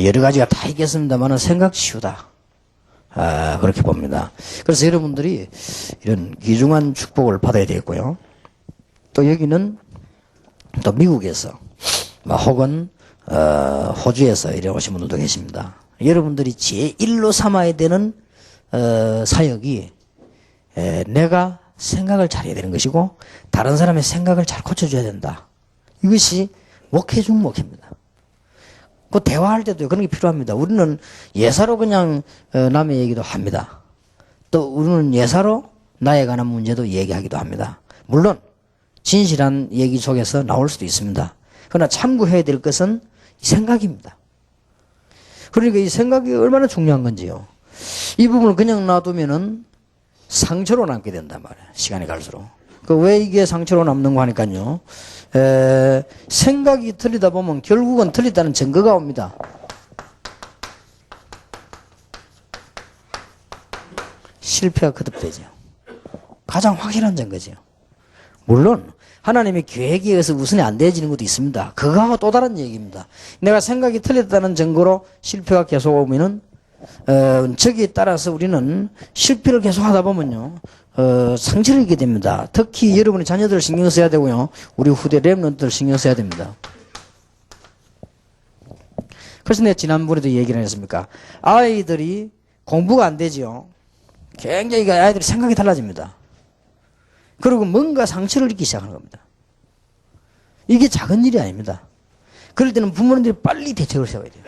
여러 가지가 다 있겠습니다만은 생각 치유다. 그렇게 봅니다. 그래서 여러분들이 이런 귀중한 축복을 받아야 되겠고요. 또 여기는 또 미국에서 혹은 호주에서 이래 오신 분들도 계십니다. 여러분들이 제1로 삼아야 되는 사역이 내가 생각을 잘해야 되는 것이고 다른 사람의 생각을 잘 고쳐줘야 된다. 이것이 목회 중 목회입니다. 그 대화할 때도 그런 게 필요합니다. 우리는 예사로 그냥 남의 얘기도 합니다. 또 우리는 예사로 나에 관한 문제도 얘기하기도 합니다. 물론 진실한 얘기 속에서 나올 수도 있습니다. 그러나 참고해야 될 것은 생각입니다. 그러니까 이 생각이 얼마나 중요한 건지요. 이 부분을 그냥 놔두면은 상처로 남게 된단 말이에요. 시간이 갈수록. 왜 이게 상처로 남는 거 하니까요. 생각이 틀리다 보면 결국은 틀리다는 증거가 옵니다. 실패가 거듭되죠. 가장 확실한 증거죠. 물론 하나님의 계획에 의해서 우선이 안 되어지는 것도 있습니다. 그거하고 또 다른 얘기입니다. 내가 생각이 틀렸다는 증거로 실패가 계속 오면은 저기에 따라서 우리는 실패를 계속 하다 보면요 상처를 입게 됩니다. 특히 여러분의 자녀들 신경 써야 되고요, 우리 후대 렘넌트들 신경 써야 됩니다. 그래서 내가 지난번에도 얘기를 했습니까? 아이들이 공부가 안 되지요. 굉장히 아이들이 생각이 달라집니다. 그리고 뭔가 상처를 입기 시작하는 겁니다. 이게 작은 일이 아닙니다. 그럴 때는 부모님들이 빨리 대책을 세워야 돼요.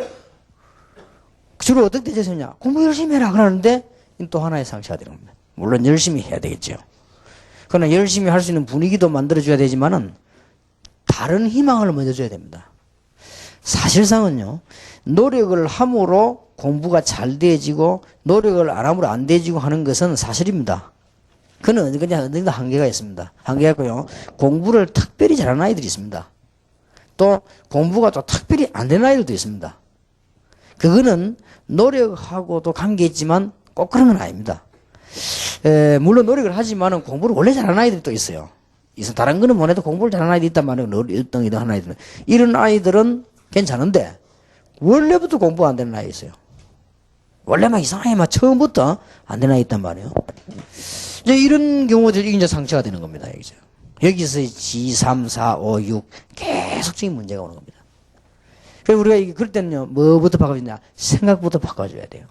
주로 어떻게 대처했냐? 공부 열심히 해라 그러는데 또 하나의 상처가 되는 겁니다. 물론 열심히 해야 되겠죠. 그러나 열심히 할 수 있는 분위기도 만들어줘야 되지만은 다른 희망을 먼저 줘야 됩니다. 사실상은요, 노력을 함으로 공부가 잘 되어지고 노력을 안 함으로 안 되어지고 하는 것은 사실입니다. 그는 그냥 어느 정도 한계가 있습니다. 한계가 있고요, 공부를 특별히 잘하는 아이들이 있습니다. 또 공부가 또 특별히 안 되는 아이들도 있습니다. 그거는 노력하고도 관계있지만 꼭 그런 건 아닙니다. 물론 노력을 하지만은 공부를 원래 잘하는 아이들이 또 있어요. 다른 거는 뭐래도 공부를 잘하는 아이들이 있단 말이에요. 1등이든 하는 아이들은. 이런 아이들은 괜찮은데 원래부터 공부 안 되는 아이 있어요. 원래 막 이상하게 막 처음부터 안 되는 아이 있단 말이에요. 이제 이런 경우들이 이제 상처가 되는 겁니다. 여기서 G, 3, 4, 5, 6 계속적인 문제가 오는 겁니다. 그래서 우리가 그럴 때는요, 뭐부터 바꿔주냐? 생각부터 바꿔줘야 돼요.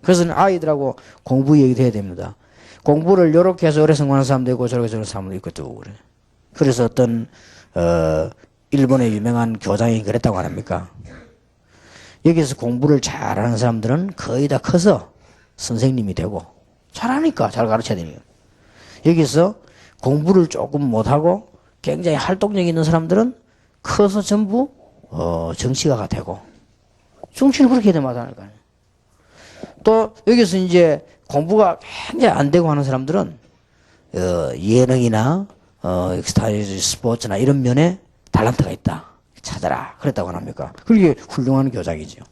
그래서 아이들하고 공부 얘기도 해야 됩니다. 공부를 요렇게 해서 오래 성공하는 사람도 있고 저렇게 저런 사람도 있고 또 그래. 그래서 어떤 일본의 유명한 교장이 그랬다고 안 합니까? 여기서 공부를 잘하는 사람들은 거의 다 커서 선생님이 되고 잘하니까 잘 가르쳐야 되니까. 여기서 공부를 조금 못하고 굉장히 활동력 있는 사람들은 커서 전부 정치가가 되고, 정치는 그렇게 되면 마찬가지니까요. 또 여기서 이제 공부가 굉장히 안 되고 하는 사람들은 예능이나 스포츠나 이런 면에 탤런트가 있다, 찾아라 그랬다고 안 합니까? 그게 훌륭한 교장이죠.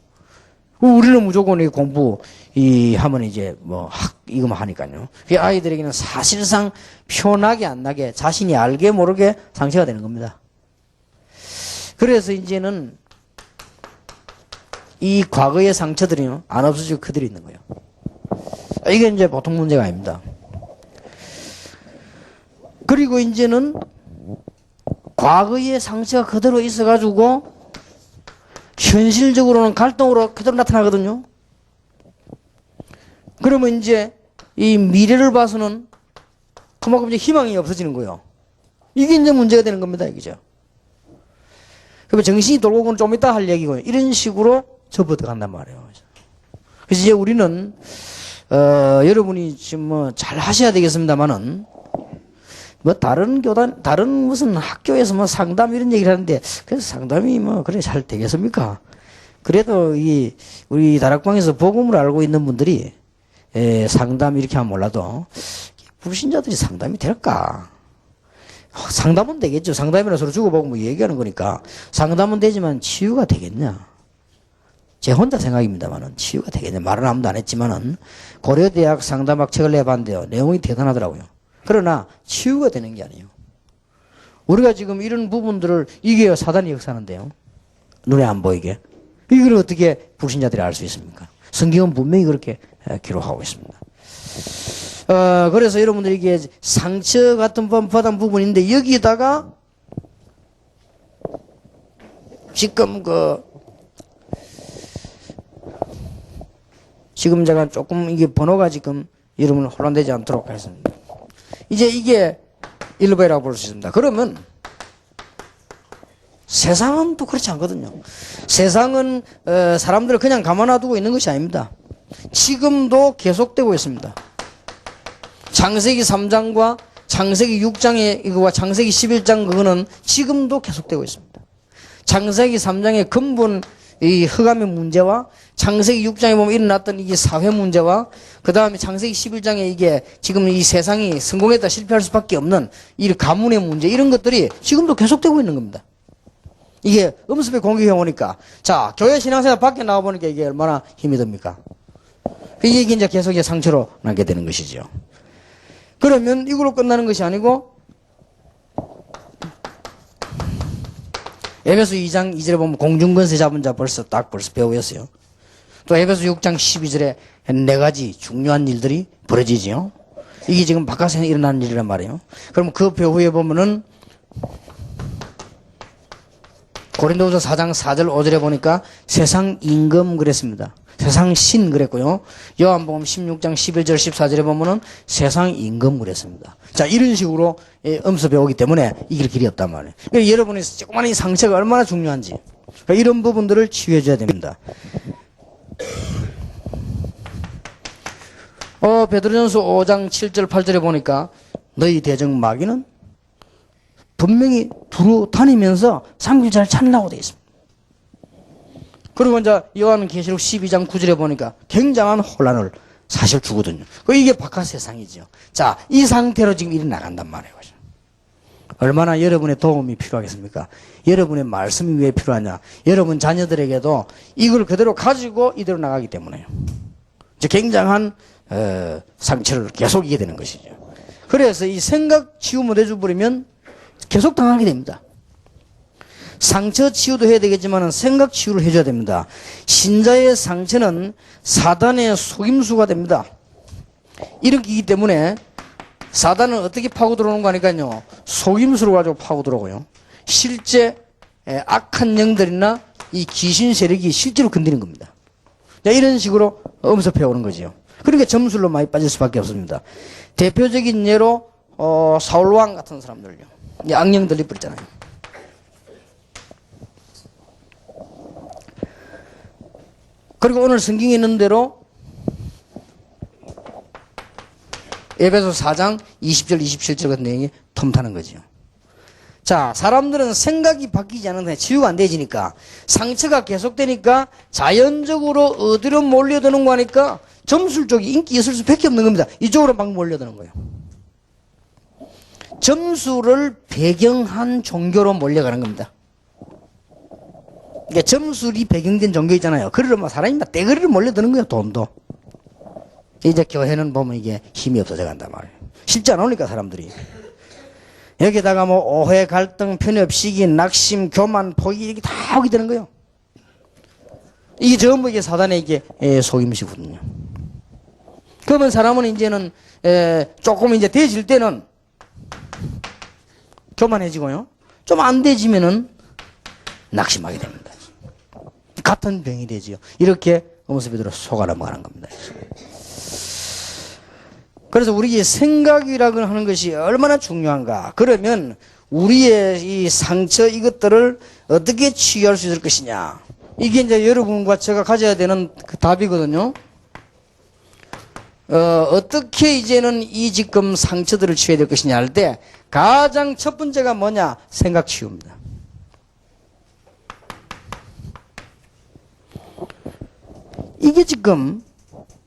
우리는 무조건 이 공부 하면 이제 이거만 하니까요. 그 아이들에게는 사실상 표나게 안 나게 자신이 알게 모르게 상처가 되는 겁니다. 그래서 이제는 이 과거의 상처들이 안 없어지고 그대로 있는 거예요. 이게 이제 보통 문제가 아닙니다. 그리고 이제는 과거의 상처가 그대로 있어가지고 현실적으로는 갈등으로 그대로 나타나거든요. 그러면 이제 이 미래를 봐서는 그만큼 이제 희망이 없어지는 거예요. 이게 이제 문제가 되는 겁니다. 이거죠. 그러면 정신이 돌고 오고는 좀 이따 할 얘기고요. 이런 식으로 접어들 간단 말이에요. 그래서 이제 우리는 여러분이 지금 잘 하셔야 되겠습니다만은 다른 교단, 다른 무슨 학교에서 상담 이런 얘기를 하는데, 그래서 상담이 그래 잘 되겠습니까? 그래도 우리 다락방에서 복음을 알고 있는 분들이, 상담 이렇게 하면 몰라도, 불신자들이 상담이 될까? 상담은 되겠죠. 상담이나 서로 주고받고 얘기하는 거니까. 상담은 되지만 치유가 되겠냐? 제 혼자 생각입니다만은 치유가 되겠네. 말은 아무도 안 했지만은 고려대학 상담학 책을 내봤는데요. 내용이 대단하더라고요. 그러나 치유가 되는 게 아니에요. 우리가 지금 이런 부분들을 이게 사단이 역사하는데요. 눈에 안 보이게. 이걸 어떻게 불신자들이 알 수 있습니까? 성경은 분명히 그렇게 기록하고 있습니다. 그래서 여러분들이 이게 상처 같은 바닥 부분인데 여기다가 지금 지금 제가 조금 이게 번호가 지금 여러분 혼란되지 않도록 하겠습니다. 이제 이게 1번이라고 볼 수 있습니다. 그러면 세상은 또 그렇지 않거든요. 세상은 사람들을 그냥 가만 놔두고 있는 것이 아닙니다. 지금도 계속되고 있습니다. 창세기 3장과 창세기 6장의 이거와 창세기 11장 그거는 지금도 계속되고 있습니다. 창세기 3장의 근본 이 흑암의 문제와 창세기 6장에 보면 일어났던 이게 사회 문제와 그 다음에 창세기 11장에 이게 지금 이 세상이 성공했다 실패할 수밖에 없는 이 가문의 문제 이런 것들이 지금도 계속되고 있는 겁니다. 이게 음습에 공격해 오니까 자 교회 신앙생활 밖에 나와 보니까 이게 얼마나 힘이 듭니까? 이게 이제 계속 상처로 나게 되는 것이죠. 그러면 이걸로 끝나는 것이 아니고 에베소 2장 2절에 보면 공중권세 잡은 자 벌써 배우였어요. 또 에베소 6장 12절에 4가지 중요한 일들이 벌어지지요. 이게 지금 바깥에서 일어나는 일이란 말이에요. 그럼 그 배후에 보면은 고린도후서 4장 4절 5절에 보니까 세상 임금 그랬습니다. 세상 신 그랬고요. 요한복음 16장 11절 14절에 보면은 세상 임금 그랬습니다. 자, 이런 식으로 음수 배우기 때문에 이길 길이 없단 말이에요. 그러니까 여러분의 조그마한 이 상처가 얼마나 중요한지 그러니까 이런 부분들을 치유해 줘야 됩니다. 베드로전서 5장 7절 8절에 보니까 너희 대적 마귀는 분명히 두루 다니면서 삼킬자를 찾는다고 되어 있습니다. 그리고 이제 요한계시록 12장 9절에 보니까 굉장한 혼란을 사실 주거든요. 이게 바깥 세상이죠. 자, 이 상태로 지금 일이 나간단 말이에요. 얼마나 여러분의 도움이 필요하겠습니까? 여러분의 말씀이 왜 필요하냐? 여러분 자녀들에게도 이걸 그대로 가지고 이대로 나가기 때문에요. 이제 굉장한 상처를 계속 이게 되는 것이죠. 그래서 이 생각 치유 못 해줘버리면 계속 당하게 됩니다. 상처 치유도 해야 되겠지만 생각 치유를 해줘야 됩니다. 신자의 상처는 사단의 속임수가 됩니다. 이렇기 때문에 사단은 어떻게 파고 들어오는 거 아니까요. 속임수로 가지고 파고 들어오고요. 실제 악한 영들이나 이 귀신 세력이 실제로 건드리는 겁니다. 이런 식으로 엄습해 오는 거죠. 그러니까 점술로 많이 빠질 수밖에 없습니다. 대표적인 예로 사울왕 같은 사람들요. 악령들이 있잖아요. 그리고 오늘 성경에 있는 대로 에베소 4장 20절 27절 같은 내용이 톰타는 거죠. 자, 사람들은 생각이 바뀌지 않는 데 치유가 안 되지니까 상처가 계속되니까 자연적으로 어디로 몰려드는 거니까 점술 쪽이 인기 있을 수밖에 없는 겁니다. 이쪽으로 막 몰려드는 거예요. 점술을 배경한 종교로 몰려가는 겁니다. 그러니까 점술이 배경된 종교 있잖아요. 그러면 사람이 막 떼거리를 몰려드는 거예요. 돈도. 이제 교회는 보면 이게 힘이 없어져 간단 말이에요. 쉽지 않으니까 사람들이. 여기다가 뭐 오해, 갈등, 편협, 시기, 낙심, 교만, 포기 이게 다 오게 되는 거예요. 이게 전부 이게 사단의 이게 속임수거든요. 그러면 사람은 이제는 조금 이제 돼질 때는 교만해지고요. 좀 안 돼지면은 낙심하게 됩니다. 같은 병이 되지요. 이렇게 음습에 들어 속아 넘어가는 겁니다. 그래서 우리의 생각이라고 하는 것이 얼마나 중요한가. 그러면 우리의 이 상처 이것들을 어떻게 치유할 수 있을 것이냐. 이게 이제 여러분과 제가 가져야 되는 그 답이거든요. 어떻게 이제는 이 지금 상처들을 치유해야 될 것이냐 할 때 가장 첫 번째가 뭐냐? 생각 치유입니다. 이게 지금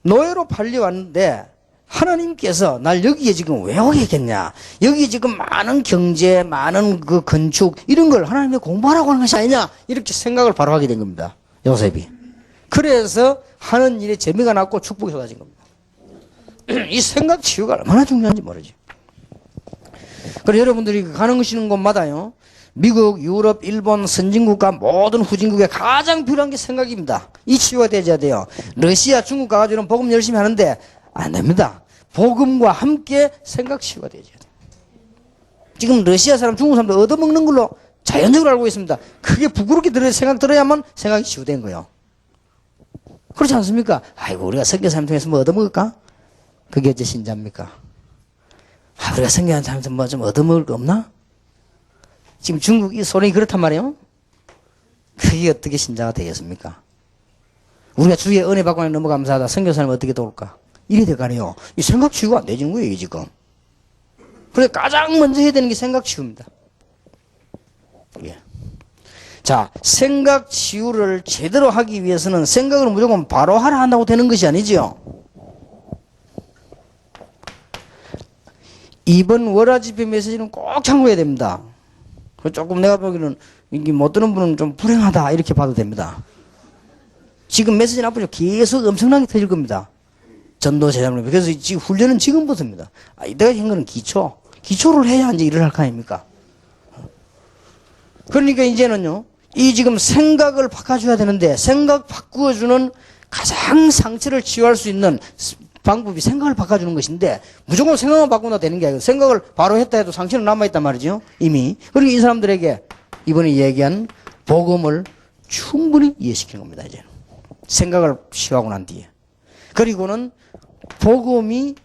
노예로 팔려왔는데 하나님께서 날 여기에 지금 왜 오게 했겠냐? 여기 지금 많은 경제, 많은 그 건축 이런 걸 하나님이 공부하라고 하는 것이 아니냐? 이렇게 생각을 바로 하게 된 겁니다. 요셉이. 그래서 하는 일에 재미가 났고 축복이 쏟아진 겁니다. 이 생각 치유가 얼마나 중요한지 모르죠. 그래서 여러분들이 가는 곳마다요, 미국, 유럽, 일본, 선진국과 모든 후진국에 가장 필요한 게 생각입니다. 이 치유가 되어야 돼요. 러시아, 중국 가가지고는 복음 열심히 하는데 안 됩니다. 복음과 함께 생각 치유가 되어야 돼요. 지금 러시아 사람, 중국 사람들 얻어먹는 걸로 자연적으로 알고 있습니다. 그게 부끄럽게 생각 들어야만 생각이 치유된 거예요. 그렇지 않습니까? 아이고, 우리가 선교사님 통해서 뭐 얻어먹을까? 그게 이제 신자입니까? 우리가 선교사님 통해서 뭐 좀 얻어먹을 거 없나? 지금 중국 이 소련이 그렇단 말이에요. 그게 어떻게 신자가 되겠습니까? 우리가 주의 은혜 받고 너무 감사하다. 선교사님 어떻게 도울까? 이래 될 거 아니에요. 이 생각 치유가 안 되는 거예요, 지금. 그래서 가장 먼저 해야 되는 게 생각 치유입니다. 예. 자, 생각 치유를 제대로 하기 위해서는 생각을 무조건 바로 하라 한다고 되는 것이 아니지요. 이번 월화 집회 메시지는 꼭 참고해야 됩니다. 조금 내가 보기에는 이게 못 듣는 분은 좀 불행하다 이렇게 봐도 됩니다. 지금 메시지 나쁘죠. 계속 엄청나게 터질 겁니다. 전도 제자님. 그래서 지금 훈련은 지금부터입니다. 내가 한 거는 기초를 해야 이제 일을 할 거 아닙니까? 그러니까 이제는요, 이 지금 생각을 바꿔줘야 되는데, 생각 바꾸어주는 가장 상처를 치유할 수 있는 방법이 생각을 바꿔주는 것인데, 무조건 생각만 바꾸면 되는 게 아니고, 생각을 바로 했다 해도 상처는 남아있단 말이죠, 이미. 그러니까 이 사람들에게 이번에 얘기한 복음을 충분히 이해시키는 겁니다, 이제. 생각을 치유하고 난 뒤에. 그리고는 복음이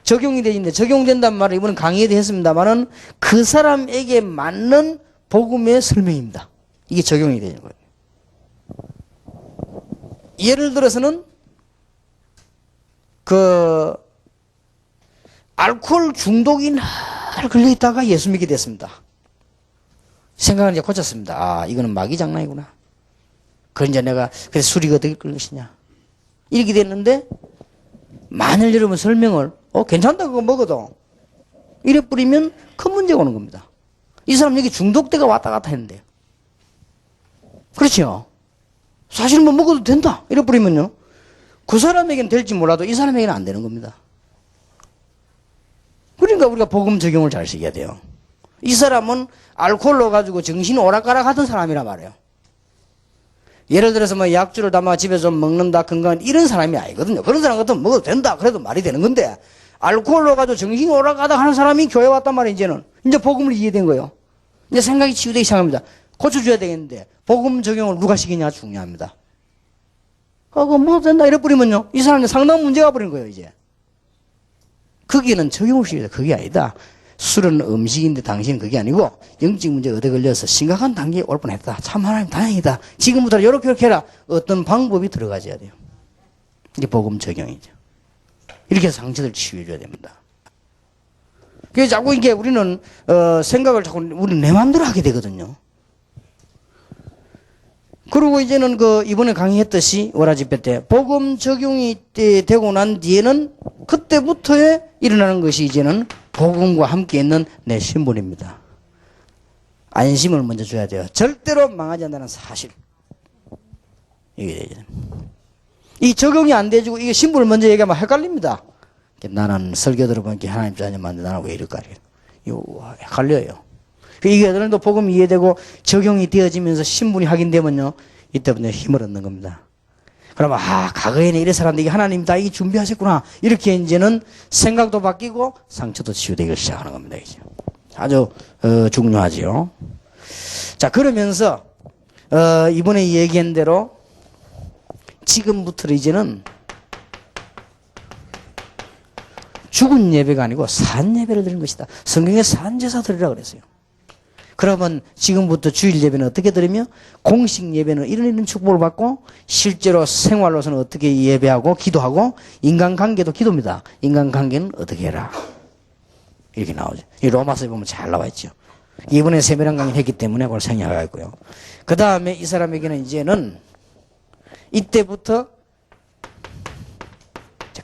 적용이 되는데, 적용된단 말을 이번엔 강의에 했습니다만은 그 사람에게 맞는 복음의 설명입니다. 이게 적용이 되는 거예요. 예를 들어서는 알코올 중독이 날 걸려 있다가 예수 믿게 됐습니다. 생각을 이제 고쳤습니다. 이거는 마귀 장난이구나. 그런 이제 내가 그래서 술이 어떻게 끌 것이냐. 이렇게 됐는데 만일 여러분 설명을 괜찮다 그거 먹어도 이래 뿌리면 큰 문제가 오는 겁니다. 이 사람 여기 중독대가 왔다 갔다 했는데요. 그렇죠? 사실 뭐 먹어도 된다 이래 뿌리면요, 그 사람에게는 될지 몰라도 이 사람에게는 안 되는 겁니다. 그러니까 우리가 복음 적용을 잘 시켜야 돼요. 이 사람은 알코올로 가지고 정신이 오락가락 하던 사람이란 말이에요. 예를 들어서 뭐 약주를 담아 집에 좀 먹는다 건강한 이런 사람이 아니거든요. 그런 사람 같으면 먹어도 된다 그래도 말이 되는 건데, 알코올로 가지고 정신이 오락가락 하는 사람이 교회 왔단 말이에요. 이제는 이제 복음을 이해된 거예요. 이제 생각이 치유되기 시작합니다. 고쳐줘야 되겠는데 복음 적용을 누가 시키냐 중요합니다. 그거 먹어도 된다 이래 뿌리면요, 이 사람은 상당한 문제가 버린 거예요. 이제 거기는 적용을 시켜야 돼. 그게 아니다. 술은 음식인데 당신은 그게 아니고 영적 문제가 얻어 걸려서 심각한 단계에 올 뻔했다. 참 하나님 다행이다. 지금부터 이렇게 해라. 어떤 방법이 들어가져야 돼요. 이게 복음 적용이죠. 이렇게 해서 상처를 치유해줘야 됩니다. 그래서 자꾸 이게 우리는 생각을 자꾸 우리 내 마음대로 하게 되거든요. 그리고 이제는 이번에 강의했듯이 월화 집회 때 복음 적용이 되고 난 뒤에는 그때부터에 일어나는 것이 이제는 복음과 함께 있는 내 신분입니다. 안심을 먼저 줘야 돼요. 절대로 망하지 않는다는 사실. 이게 이 적용이 안 돼지고 이게 신분을 먼저 얘기하면 헷갈립니다. 나는 설교 들어보니까 하나님 자녀만데 나는 왜 이럴까? 이거 헷갈려요. 이게 어느 정도 복음이 이해되고 적용이 되어지면서 신분이 확인되면요, 이때부터 힘을 얻는 겁니다. 그러면 과거에는 이런 사람들이 하나님 다 이게 준비하셨구나. 이렇게 이제는 생각도 바뀌고 상처도 치유되기 시작하는 겁니다. 이제. 아주 중요하지요. 자, 그러면서 이번에 얘기한 대로 지금부터 이제는 죽은 예배가 아니고 산 예배를 드리는 것이다. 성경에 산제사 드리라고 그랬어요. 그러면 지금부터 주일 예배는 어떻게 드리며 공식 예배는 이런 축복을 받고 실제로 생활로서는 어떻게 예배하고 기도하고 인간관계도 기도입니다. 인간관계는 어떻게 해라. 이렇게 나오죠. 이 로마서에 보면 잘 나와 있죠. 이번에 세밀한 강의를 했기 때문에 그걸 생략하고 있고요. 그 다음에 이 사람에게는 이제는 이때부터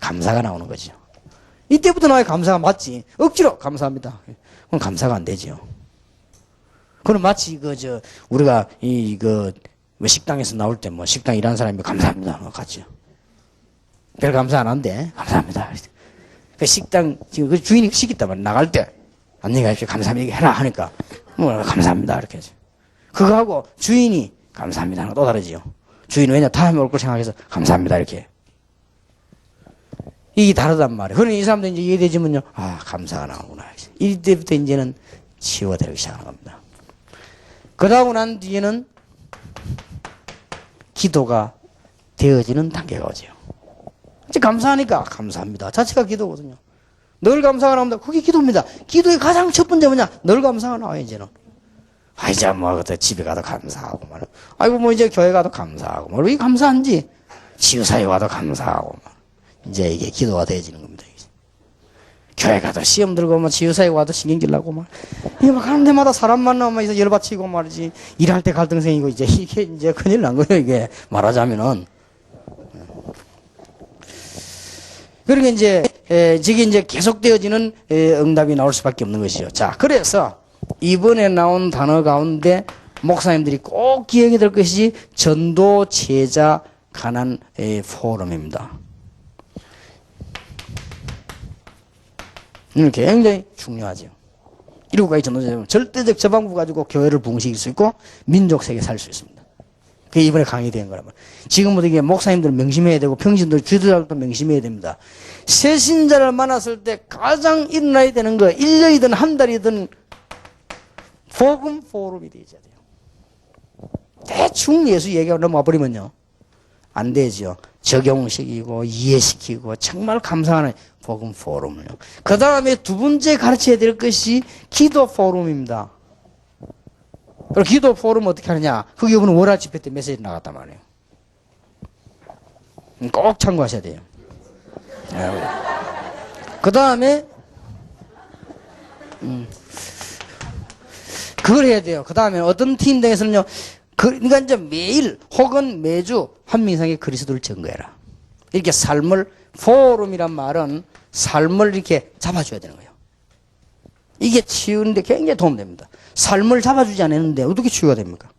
감사가 나오는 거죠. 이때부터 나와야 감사가 맞지. 억지로 감사합니다. 그럼 감사가 안 되죠. 그럼 마치 우리가 뭐 식당에서 나올 때 뭐 식당 일하는 사람이 감사합니다. 같이. 별 감사 안 한대. 감사합니다. 그 식당, 지금 그 주인이 시켰단 말이야. 나갈 때. 안녕히 가십시오. 감사합니다. 해라 하니까. 뭐, 감사합니다. 이렇게 하죠. 그거하고 주인이 감사합니다. 또 다르지요. 주인은 왜냐, 다음에 올 걸 생각해서 감사합니다. 이렇게. 이게 다르단 말이에요. 그러니 이 사람들 이제 이해되지면요. 아, 감사가 나오구나. 이때부터 이제는 치유되기 시작하는 겁니다. 그러고 난 뒤에는 기도가 되어지는 단계가 오죠. 이제 감사하니까 감사합니다. 자체가 기도거든요. 늘 감사가 나옵니다. 그게 기도입니다. 기도의 가장 첫 번째 뭐냐? 늘 감사가 나와요, 이제는. 아, 이제 뭐, 그때 집에 가도 감사하고, 말. 아이고, 뭐, 이제 교회 가도 감사하고, 뭐, 왜 감사한지? 치유사에 와도 감사하고, 말. 이제 이게 기도가 되어지는 겁니다. 이제. 교회 가도 시험 들고, 뭐, 치유사에 와도 신경질 나고, 막. 이게 막 가는 데마다 사람 만나면 이제 열받치고 말이지. 일할 때 갈등생이고, 이제 이게 이제 큰일 난 거예요, 이게. 말하자면은. 그러니까 이제, 저게 이제 계속되어지는 응답이 나올 수밖에 없는 것이죠. 자, 그래서 이번에 나온 단어 가운데 목사님들이 꼭 기억이 될 것이 전도 제자 가난 포럼입니다. 굉장히 중요하죠. 7가지 전도제자는 절대적 저방부 가지고 교회를 부흥시킬 수 있고 민족 세계 살 수 있습니다. 그게 이번에 강의된 거라면. 지금부터 이게 목사님들 명심해야 되고 평신들 주도자들도 명심해야 됩니다. 새 신자를 만났을 때 가장 일어나야 되는 거 1년이든 한 달이든 복음 포럼이 되어야 돼요. 대충 예수 얘기가 넘어와 버리면요. 안 되죠. 적용시키고 이해시키고 정말 감사하는 복음 포럼을요. 그 다음에 두 번째 가르쳐야 될 것이 기도 포럼입니다. 그리고 기도 포럼 어떻게 하느냐? 그게 이번에 월화 집회 때 메시지 나갔단 말이에요. 꼭 참고하셔야 돼요. 그 다음에 그걸 해야 돼요. 그 다음에 어떤 팀 등에서는요. 그러니까 이제 매일 혹은 매주 한 명 이상의 그리스도를 증거해라. 이렇게 삶을 포럼이란 말은 삶을 이렇게 잡아줘야 되는 거예요. 이게 치유는데 굉장히 도움됩니다. 삶을 잡아주지 않았는데 어떻게 치유가 됩니까?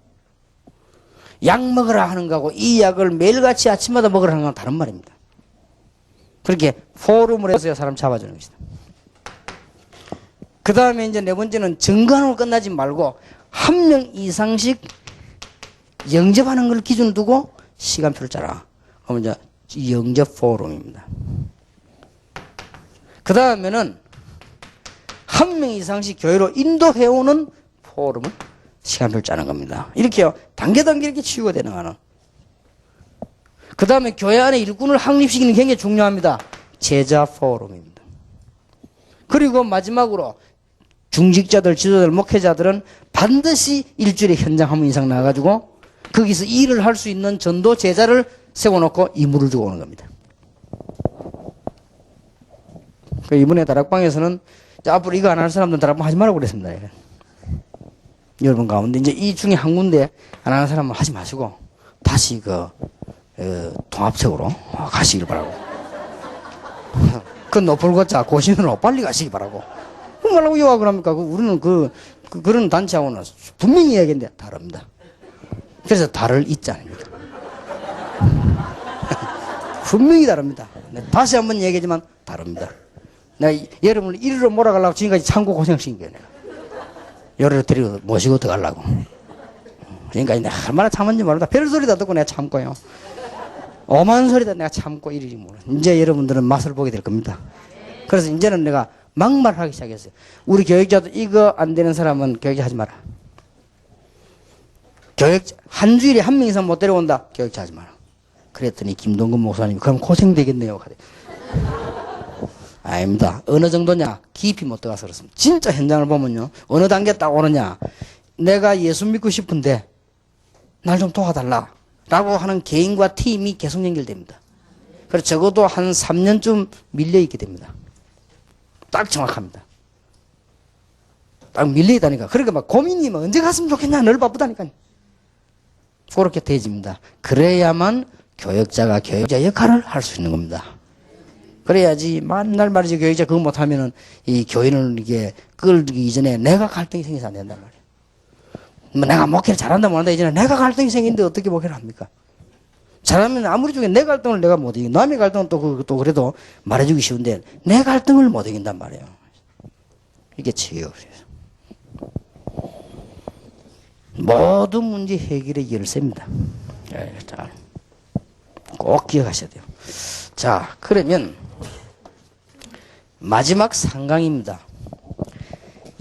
약 먹으라 하는 거하고 이 약을 매일같이 아침마다 먹으라 하는 건 다른 말입니다. 그렇게 포럼을 해서 사람 잡아주는 것이다. 그 다음에 이제 네 번째는 증거하는 걸 끝나지 말고 한 명 이상씩 영접하는 걸 기준 두고 시간표를 짜라. 그러면 이제 영접 포럼입니다. 그 다음에는 한 명 이상씩 교회로 인도해오는 포럼을 시간표를 짜는 겁니다. 이렇게요. 단계 이렇게 치유가 되는 거는. 그 다음에 교회 안에 일꾼을 확립시키는 게 굉장히 중요합니다. 제자 포럼입니다. 그리고 마지막으로 중직자들, 지도자들, 목회자들은 반드시 일주일에 현장 한 번 이상 나가가지고 거기서 일을 할 수 있는 전도 제자를 세워놓고 임무를 주고 오는 겁니다. 이번에 다락방에서는 앞으로 이거 안 할 사람들은 다락방 하지 말라고 그랬습니다. 여러분 가운데 이제 이 중에 한 군데 안 하는 사람은 하지 마시고 다시 통합적으로 가시길 바라고. 그 노fol고자 고신으로 빨리 가시기 바라고. 말라고 요약을 합니까? 우리는 그런 단체하고는 분명히 이야기했는데 다릅니다. 그래서 다를 있지 않습니까? 분명히 다릅니다. 다시 한번 얘기하지만 다릅니다. 내가 여러분을 이리로 몰아가려고 지금까지 참고 고생시킨 거예요. 여러를 데리고 모시고 들어가려고. 그러니까 내가 얼마나 참았는지 모른다. 별소리 다 듣고 내가 참고요. 오만 소리 다 내가 참고 이러지 모르. 이제 여러분들은 맛을 보게 될 겁니다. 그래서 이제는 내가 막말하기 시작했어요. 우리 교육자도 이거 안 되는 사람은 교육자 하지 마라. 한 주일에 한 명 이상 못 데려온다. 교육자 하지 마라. 그랬더니 김동근 목사님이 그럼 고생되겠네요. 아닙니다. 어느 정도냐? 깊이 못 들어가서 그렇습니다. 진짜 현장을 보면요. 어느 단계 딱 오느냐? 내가 예수 믿고 싶은데 날 좀 도와달라. 라고 하는 개인과 팀이 계속 연결됩니다. 그래서 적어도 한 3년쯤 밀려있게 됩니다. 딱 정확합니다. 딱 밀려있다니까. 그러니까 막 고민이 막 언제 갔으면 좋겠냐. 늘 바쁘다니까요. 그렇게 되어집니다. 그래야만 교역자가 교역자 역할을 할 수 있는 겁니다. 그래야지 만날 말이지 교역자 그거 못하면은 이 교인을 이게 끌기 이전에 내가 갈등이 생겨서 안 된단 말이에요. 뭐 내가 목회를 잘한다 못한다 이제는 내가 갈등이 생기는데 어떻게 목회를 합니까? 잘하면 아무리 중에 내 갈등을 내가 못 이기고 남의 갈등은 또 그래도 말해주기 쉬운데 내 갈등을 못 이긴단 말이에요. 이게 지혜롭어요. 모든 문제 해결의 열쇠입니다. 자, 꼭 기억하셔야 돼요. 자, 그러면 마지막 상강입니다.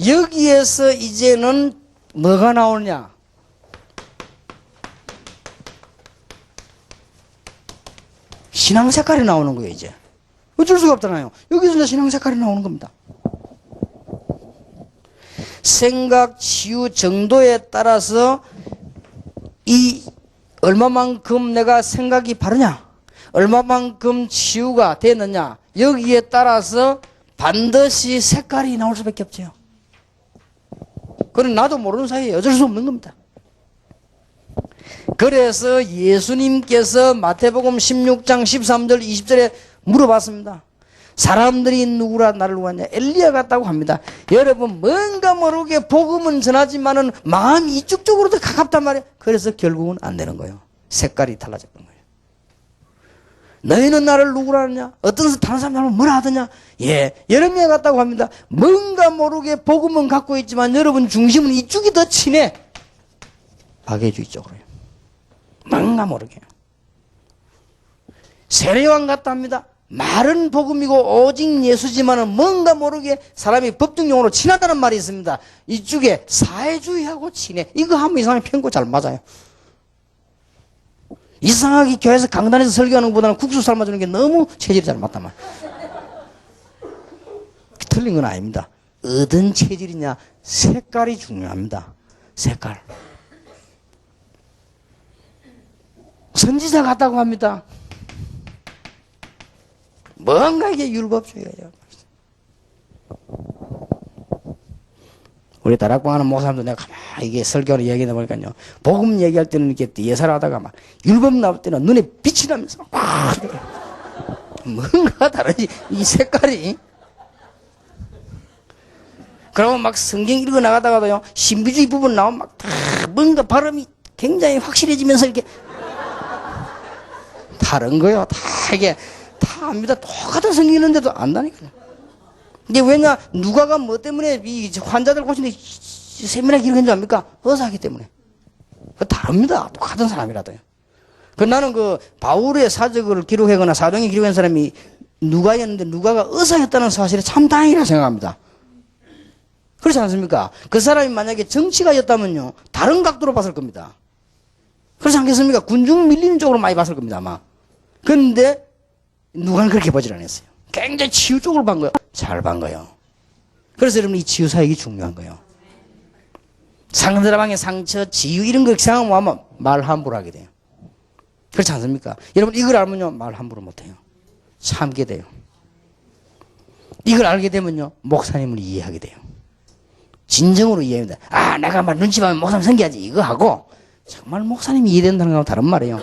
여기에서 이제는 뭐가 나오느냐? 신앙 색깔이 나오는 거예요, 이제. 어쩔 수가 없잖아요. 여기서 이제 신앙 색깔이 나오는 겁니다. 생각, 치유 정도에 따라서 이 얼마만큼 내가 생각이 바르냐, 얼마만큼 치유가 되느냐, 여기에 따라서 반드시 색깔이 나올 수밖에 없죠. 그건 나도 모르는 사이에 어쩔 수 없는 겁니다. 그래서 예수님께서 마태복음 16장 13절 20절에 물어봤습니다. 사람들이 누구라 나를 구하냐? 엘리야 같다고 합니다. 여러분 뭔가 모르게 복음은 전하지만은 마음이 이쪽 쪽으로 더 가깝단 말이에요. 그래서 결국은 안 되는 거예요. 색깔이 달라졌던 거예요. 너희는 나를 누구라 하느냐? 어떤 다른 사람들은 뭐라 하더냐? 예, 예레미야 같다고 합니다. 뭔가 모르게 복음은 갖고 있지만 여러분 중심은 이쪽이 더 친해. 박해주의 쪽으로요. 뭔가 모르게. 세례요한 같다 합니다. 말은 복음이고 오직 예수지만은 뭔가 모르게 사람이 법정용어로 친하다는 말이 있습니다. 이쪽에 사회주의하고 친해. 이거 하면 이 사람이 편고 잘 맞아요. 이상하게 교회에서 강단에서 설교하는 것보다는 국수 삶아주는 게 너무 체질이 잘 맞단 말이에요. 틀린 건 아닙니다. 어떤 체질이냐? 색깔이 중요합니다. 색깔. 선지자 같다고 합니다. 뭔가 이게 율법주의예요. 우리 다락방 하는 목사님도 내가 가만히 이게 설교를 얘기하다 보니까요. 복음 얘기할 때는 이렇게 예사를 하다가 막 율법 나올 때는 눈에 빛이 나면서 막 뭔가 다르지. 이 색깔이. 그러면 막 성경 읽어 나가다가도요. 신비주의 부분 나오면 막 다 뭔가 발음이 굉장히 확실해지면서 이렇게 다른 거요. 다 이게 다 압니다. 똑같은 성경 읽는데도 안다니까요. 이게 왜냐? 누가가 뭐 때문에 이 환자들 고치는데 세밀하게 기록한 줄 압니까? 의사하기 때문에. 그 다릅니다. 똑같은 사람이라도요. 그 나는 그 바울의 사적을 기록하거나 사도행을 기록한 사람이 누가였는데 누가가 의사였다는 사실에 참 다행이라 생각합니다. 그렇지 않습니까? 그 사람이 만약에 정치가였다면요. 다른 각도로 봤을 겁니다. 그렇지 않겠습니까? 군중 밀리는 쪽으로 많이 봤을 겁니다, 아마. 그런데 누가는 그렇게 보질 않았어요. 굉장히 치유 쪽으로 본 거예요. 잘 본 거예요. 그래서 여러분 이 치유 사역이 중요한 거예요. 상대방의 상처, 치유 이런 거 생각하면 말 함부로 하게 돼요. 그렇지 않습니까? 여러분 이걸 알면요. 말 함부로 못해요. 참게 돼요. 이걸 알게 되면요. 목사님을 이해하게 돼요. 진정으로 이해합니다. 아, 내가 막 눈치 보면 목사님 섬겨야지 이거 하고 정말 목사님이 이해된다는 거하고 다른 말이에요.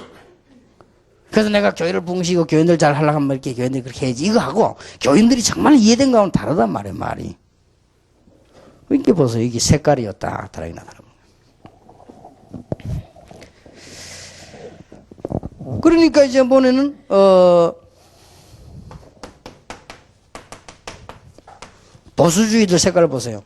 그래서 내가 교회를 붕시고 교인들 잘 하려고 하면 이렇게 교인들이 그렇게 해야지 이거 하고 교인들이 정말 이해된 거하고는 다르단 말이에요, 말이. 이렇게 보세요. 이게 색깔이었다. 다르게 나타나는 거예요. 그러니까 이제 이번에는 보수주의들 색깔을 보세요.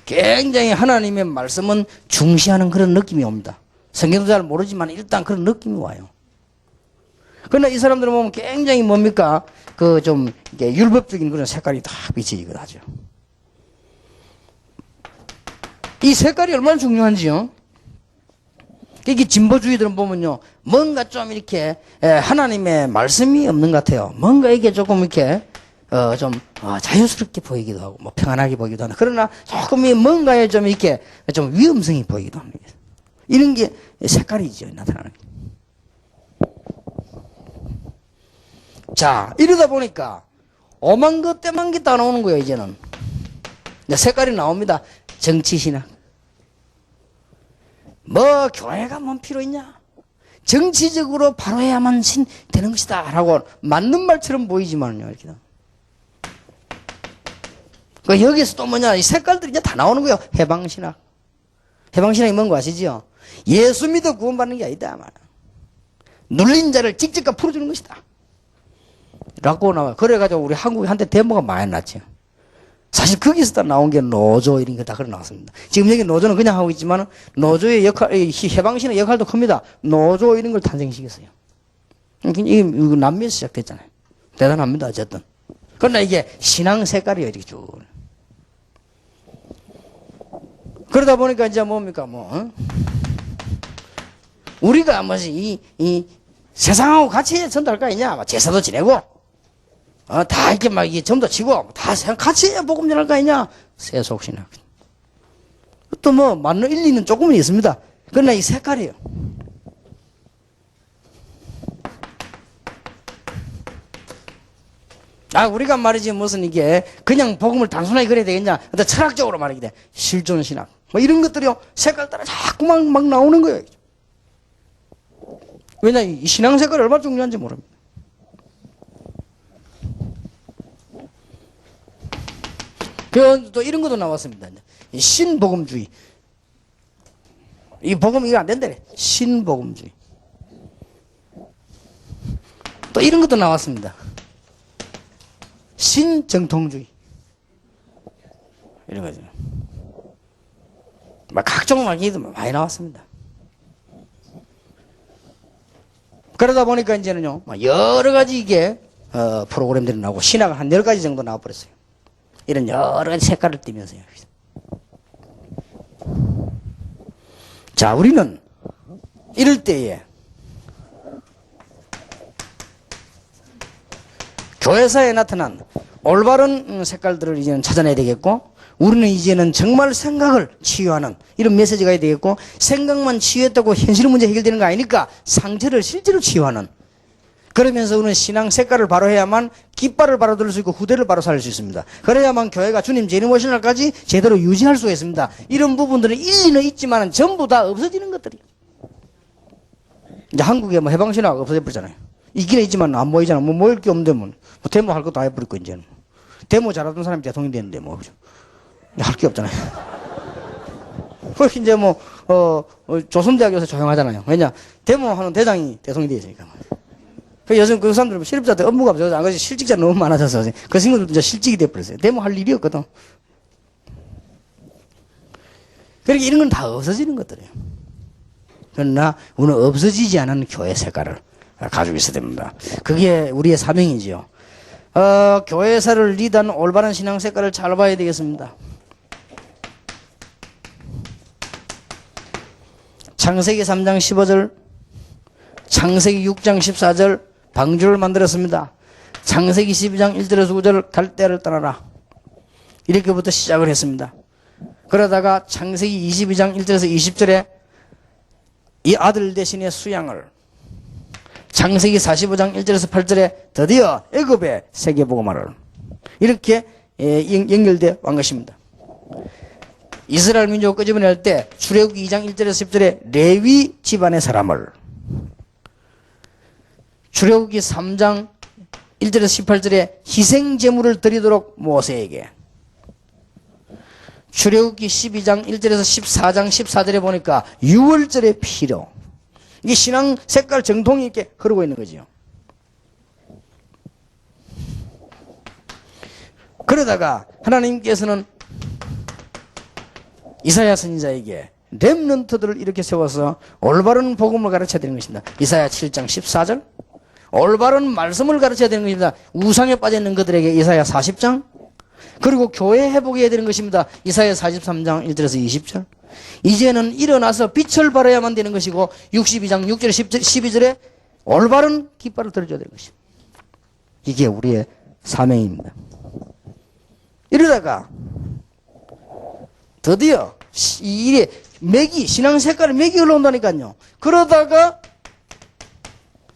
굉장히 하나님의 말씀은 중시하는 그런 느낌이 옵니다. 성경도 잘 모르지만 일단 그런 느낌이 와요. 그러나 이 사람들은 보면 굉장히 뭡니까? 그 좀 율법적인 그런 색깔이 다 비치기도 하죠. 이 색깔이 얼마나 중요한지요. 이게 진보주의들은 보면요. 뭔가 좀 이렇게 하나님의 말씀이 없는 것 같아요. 뭔가 이게 조금 이렇게 좀 자연스럽게 보이기도 하고 뭐 평안하게 보이기도 하나. 그러나 조금 뭔가에 좀 이렇게 좀 위험성이 보이기도 합니다. 이런 게 색깔이죠. 나타나는 게. 자, 이러다 보니까 오만 것 때만 게 다 나오는 거예요. 이제는 색깔이 나옵니다. 정치신학. 뭐 교회가 뭔 필요 있냐? 정치적으로 바로 해야만 되는 것이다 라고 맞는 말처럼 보이지만요. 이렇게. 여기서 또 뭐냐? 이 색깔들이 이제 다 나오는 거예요. 해방신학. 해방신앙이 뭔 거 아시죠? 예수 믿어 구원받는 게 아니다. 눌린 자를 직접가 풀어주는 것이다. 라고 나와요. 그래가지고 우리 한국에 한때 데모가 많이 났죠. 사실 거기서 다 나온 게 노조 이런 게 다 그래 나왔습니다. 지금 여기 노조는 그냥 하고 있지만 노조의 역할, 해방신의 역할도 큽니다. 노조 이런 걸 탄생시켰어요. 이게 남미에서 시작됐잖아요. 대단합니다. 어쨌든. 그러나 이게 신앙 색깔이에요. 이렇게 쭉. 그러다 보니까 이제 뭡니까, 우리가 뭐지, 이 세상하고 같이 전도할 거 아니냐? 제사도 지내고, 다 이렇게 막 이게 점도 치고, 다 같이 해야 복음 전할 거 아니냐? 세속신학. 또 맞는 일리는 조금은 있습니다. 그러나 이 색깔이에요. 우리가 말이지 무슨 이게 그냥 복음을 단순하게 그래야 되겠냐? 근데 철학적으로 말하게 돼. 실존신학. 이런 것들이요. 색깔 따라 자꾸만 막 나오는 거예요. 왜냐, 이 신앙 색깔이 얼마나 중요한지 모릅니다. 또 이런 것도 나왔습니다. 신복음주의. 이 복음 이거 안 된다래. 신복음주의. 또 이런 것도 나왔습니다. 신정통주의. 이런 거죠. 각종 말기도 많이 나왔습니다. 그러다 보니까 이제는요, 여러 가지 이게, 프로그램들이 나오고, 신학은 한 10가지 정도 나와버렸어요. 이런 여러 가지 색깔을 띠면서요. 자, 우리는 이럴 때에, 교회사에 나타난 올바른 색깔들을 이제는 찾아내야 되겠고, 우리는 이제는 정말 생각을 치유하는 이런 메시지가 해야 되겠고, 생각만 치유했다고 현실 문제 해결되는 거 아니니까 상태를 실제로 치유하는, 그러면서 우리는 신앙 색깔을 바로 해야만 깃발을 바로 들을 수 있고 후대를 바로 살릴 수 있습니다. 그래야만 교회가 주님 재림 오신 날까지 제대로 유지할 수가 있습니다. 이런 부분들은 일리는 있지만 전부 다 없어지는 것들이에요. 이제 한국에 해방신화가 없어져 버리잖아요. 있기는 있지만 안 모이잖아. 모일 게 없는데 데모 할 것도 다 해버리고, 이제는. 데모 잘하던 사람이 대통령이 됐는데, 그죠? 할 게 없잖아요. 그렇게 이제 조선대학에서 조용하잖아요. 왜냐? 데모하는 대장이 대통령이 되었으니까. 요즘 그 사람들 실업자들 업무가 없어서, 그것이 실직자 너무 많아져서, 그 친구들도 이제 실직이 돼버렸어요. 데모할 일이 없거든. 그러니까 이런 건 다 없어지는 것들이에요. 그러나, 우리는 없어지지 않은 교회 색깔을 가지고 있어야 됩니다. 그게 우리의 사명이지요. 교회사를 리드하는 올바른 신앙 색깔을 잘 봐야 되겠습니다. 창세기 3장 15절, 창세기 6장 14절 방주를 만들었습니다. 창세기 12장 1절에서 9절 갈대아를 떠나라. 이렇게부터 시작을 했습니다. 그러다가 창세기 22장 1절에서 20절에 이 아들 대신에 수양을, 창세기 45장 1절에서 8절에 드디어 애굽의 세계복음화를, 이렇게 연결되어 온 것입니다. 이스라엘 민족을 끄집어낼 때 출애굽기 2장 1절에서 10절에 레위 집안의 사람을, 출애굽기 3장 1절에서 18절에 희생 제물을 드리도록 모세에게, 출애굽기 12장 1절에서 14장 14절에 보니까 유월절의 필요, 이게 신앙 색깔 정통이 이렇게 흐르고 있는 거죠. 그러다가 하나님께서는 이사야 선지자에게 렘넌트들을 이렇게 세워서 올바른 복음을 가르쳐야 되는 것입니다. 이사야 7장 14절, 올바른 말씀을 가르쳐야 되는 것입니다. 우상에 빠져 있는 그들에게 이사야 40장, 그리고 교회 회복해야 되는 것입니다. 이사야 43장 1절에서 20절. 이제는 일어나서 빛을 발해야만 되는 것이고, 62장 6절 12절에 올바른 깃발을 들어줘야 되는 것입니다. 이게 우리의 사명입니다. 이러다가 드디어 이게 맥이, 신앙 색깔의 맥이 흘러온다니까요. 그러다가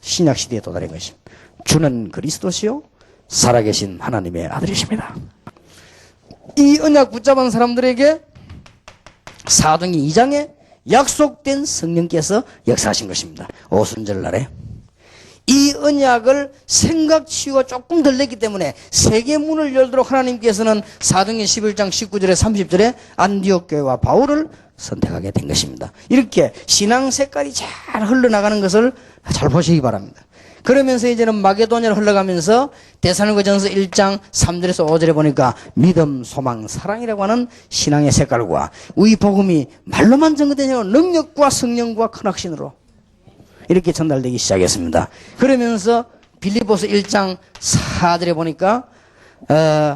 신약 시대에 도달한 것입니다. 주는 그리스도시요 살아계신 하나님의 아들이십니다. 이 언약 붙잡은 사람들에게 사도행전 2장에 약속된 성령께서 역사하신 것입니다. 오순절 날에 이 언약을 생각 치유가 조금 덜 됐기 때문에 세계 문을 열도록 하나님께서는 사도행전 11장 19절에 30절에 안디옥 교회와 바울을 선택하게 된 것입니다. 이렇게 신앙 색깔이 잘 흘러나가는 것을 잘 보시기 바랍니다. 그러면서 이제는 마게도냐로 흘러가면서 데살로니가전서 1장 3절에서 5절에 보니까 믿음, 소망, 사랑이라고 하는 신앙의 색깔과 우리 복음이 말로만 전거되지 않고 능력과 성령과 큰 확신으로 이렇게 전달되기 시작했습니다. 그러면서 빌립보서 1장 4절에 보니까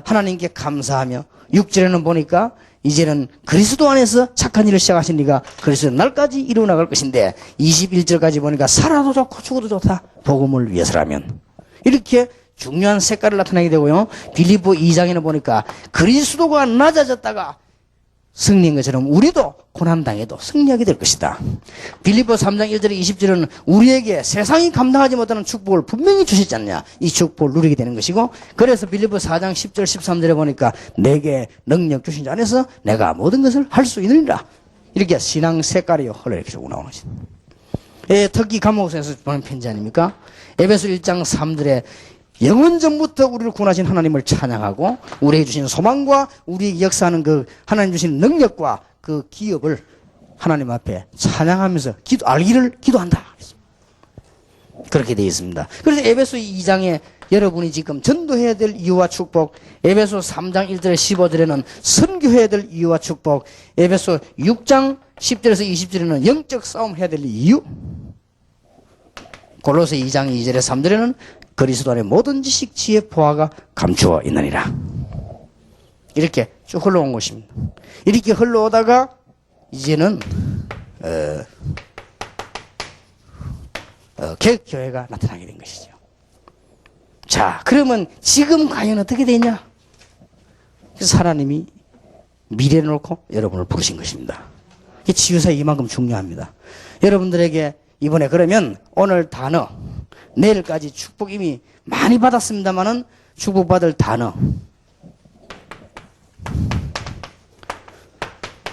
하나님께 감사하며 6절에는 보니까 이제는 그리스도 안에서 착한 일을 시작하신 이가 그리스도 날까지 이루어 나갈 것인데 21절까지 보니까 살아도 좋고 죽어도 좋다. 복음을 위해서라면. 이렇게 중요한 색깔을 나타내게 되고요. 빌립보 2장에는 보니까 그리스도가 낮아졌다가 승리인 것처럼 우리도 고난당해도 승리하게 될 것이다. 빌립보 3장 1절에 20절은 우리에게 세상이 감당하지 못하는 축복을 분명히 주시지 않냐. 이 축복을 누리게 되는 것이고, 그래서 빌립보 4장 10절 13절에 보니까 내게 능력 주신 자 안에서 내가 모든 것을 할 수 있느니라. 이렇게 신앙 색깔이 흘러 이렇게 쭉 나오는 것입니다. 특히 감옥에서 보낸 편지 아닙니까? 에베소 1장 3절에 영원 전부터 우리를 구원하신 하나님을 찬양하고 우리에게 주신 소망과 우리에게 역사하는 그 하나님 주신 능력과 그 기업을 하나님 앞에 찬양하면서 알기를 기도한다. 그렇게 되어 있습니다. 그래서 에베소 2장에 여러분이 지금 전도해야 될 이유와 축복, 에베소 3장 1절에 15절에는 선교해야 될 이유와 축복, 에베소 6장 10절에서 20절에는 영적 싸움 해야 될 이유, 골로새 2장 2절에 3절에는 그리스도 안에 모든 지식, 지혜, 보화가 감추어 있느니라. 이렇게 쭉 흘러온 것입니다. 이렇게 흘러오다가 이제는 개혁교회가 나타나게 된 것이죠. 자, 그러면 지금 과연 어떻게 되냐? 그래서 하나님이 미래를 놓고 여러분을 부르신 것입니다. 치유사 이만큼 중요합니다. 여러분들에게 이번에 그러면 오늘 단어, 내일까지 축복 이미 많이 받았습니다만은 축복받을 단어.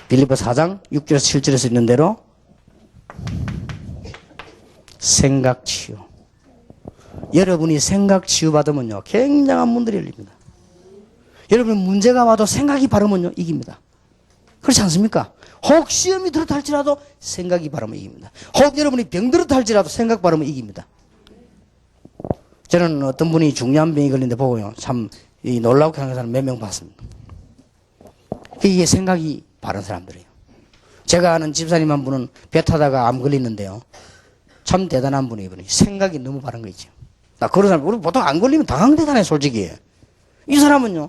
빌립보 4장 6절에서 7절에서 있는 대로 생각 치유. 여러분이 생각 치유 받으면요, 굉장한 문들이 열립니다. 여러분 문제가 와도 생각이 바르면요, 이깁니다. 그렇지 않습니까? 혹 시험이 들었다 할지라도 생각이 바르면 이깁니다. 혹 여러분이 병들었다 할지라도 생각 바르면 이깁니다. 저는 어떤 분이 중요한 병이 걸린데 보고요, 참 놀라우게 하는 사람 몇 명 봤습니다. 이게 생각이 바른 사람들이에요. 제가 아는 집사님 한 분은 배 타다가 암 걸리는데요, 참 대단한 분이 이분이 생각이 너무 바른 거 있죠. 나 그런 사람, 우리 보통 안 걸리면 당황대단해, 솔직히. 이 사람은요,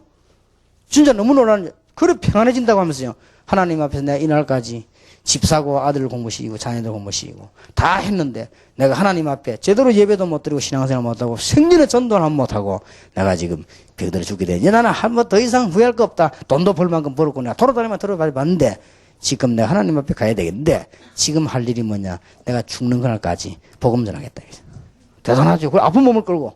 진짜 너무 놀라는, 그래 평안해진다고 하면서요, 하나님 앞에서 내가 이날까지 집 사고 아들 공부시키고 자녀들 공부시키고 다 했는데 내가 하나님 앞에 제대로 예배도 못 드리고 신앙생활 못하고 생전에 전도를 못하고 내가 지금 병들어 죽게 되니 나는 한 번 더 이상 후회할 거 없다. 돈도 벌 만큼 벌었고 내가 돌아다니면 돌아봤는데 지금 내가 하나님 앞에 가야 되겠는데 지금 할 일이 뭐냐, 내가 죽는 그날까지 복음 전하겠다. 대단하죠. 그 아픈 몸을 끌고.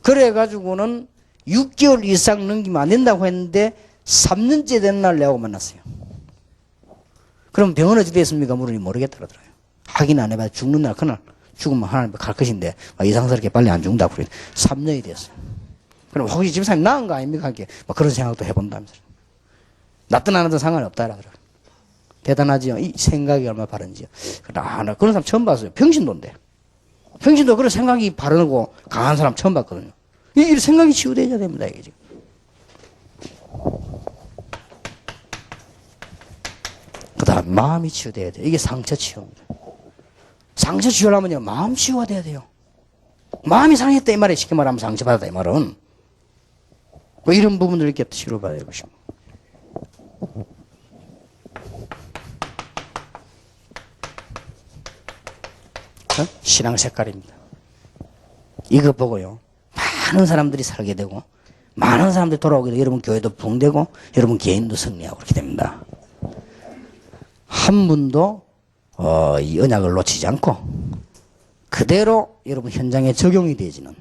그래가지고는 6개월 이상 넘기면 안 된다고 했는데 3년째 된 날 내하고 만났어요. 그럼 병은 어떻게 됐습니까? 물으니 모르겠다 그러더라고요. 확인 안 해봐야 죽는 날 그날 죽으면 하나님 갈 것인데 이상스럽게 빨리 안 죽는다고 그래요. 3년이 됐어요. 그럼 혹시 집사님 나은 거 아닙니까? 그런 생각도 해본다면서. 낫든 안 하든 상관이 없다 그러더라고요. 대단하지요. 이 생각이 얼마나 바른지요. 나 그런 사람 처음 봤어요. 평신도인데. 평신도 그런 생각이 바르고 강한 사람 처음 봤거든요. 이 생각이 치유되어야 됩니다. 이게 지금. 그 다음 마음이 치유돼야 돼요. 이게 상처 치유입니다. 상처 치유하려면요, 마음 치유가 돼야 돼요. 마음이 상했다 이 말에 쉽게 말하면 상처받았다 이 말은 뭐 이런 부분들 이렇게 치료받아야 되고 싶습니다. 신앙 색깔입니다. 이거 보고요, 많은 사람들이 살게 되고 많은 사람들이 돌아오게 되고 여러분 교회도 부흥되고 여러분 개인도 승리하고 그렇게 됩니다. 한 분도 이 언약을 놓치지 않고 그대로 여러분 현장에 적용이 되어지는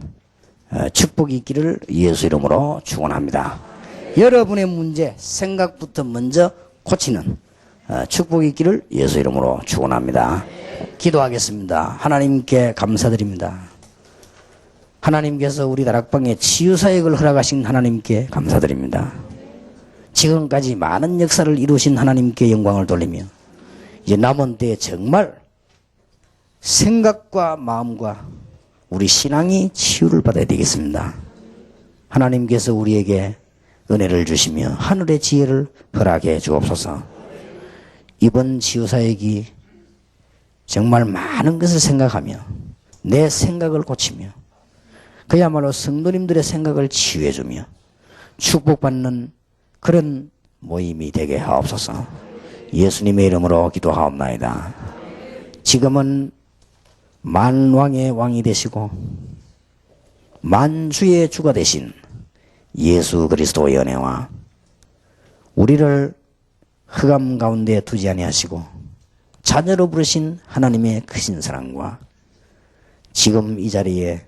축복이 있기를 예수 이름으로 축원합니다. 여러분의 문제 생각부터 먼저 고치는 축복이 있기를 예수 이름으로 축원합니다. 기도하겠습니다. 하나님께 감사드립니다. 하나님께서 우리 다락방에 치유사역을 허락하신 하나님께 감사드립니다. 지금까지 많은 역사를 이루신 하나님께 영광을 돌리며 이제 남은 때에 정말 생각과 마음과 우리 신앙이 치유를 받아야 되겠습니다. 하나님께서 우리에게 은혜를 주시며 하늘의 지혜를 허락해 주옵소서. 이번 치유사역이 정말 많은 것을 생각하며 내 생각을 고치며 그야말로 성도님들의 생각을 치유해주며 축복받는 그런 모임이 되게 하옵소서. 예수님의 이름으로 기도하옵나이다. 지금은 만왕의 왕이 되시고 만주의 주가 되신 예수 그리스도의 은혜와 우리를 흑암 가운데 두지 아니하시고 자녀로 부르신 하나님의 크신 사랑과 지금 이 자리에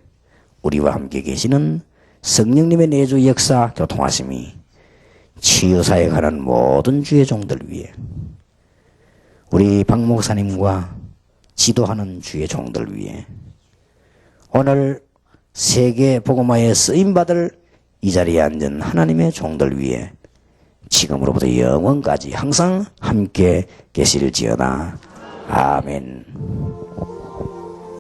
우리와 함께 계시는 성령님의 내주 역사 교통하심이 치유사에 관한 모든 주의 종들 위해 우리 박 목사님과 지도하는 주의 종들 위해 오늘 세계 복음화에 쓰임받을 이 자리에 앉은 하나님의 종들 위해 지금으로부터 영원까지 항상 함께 계실지어다. 아멘.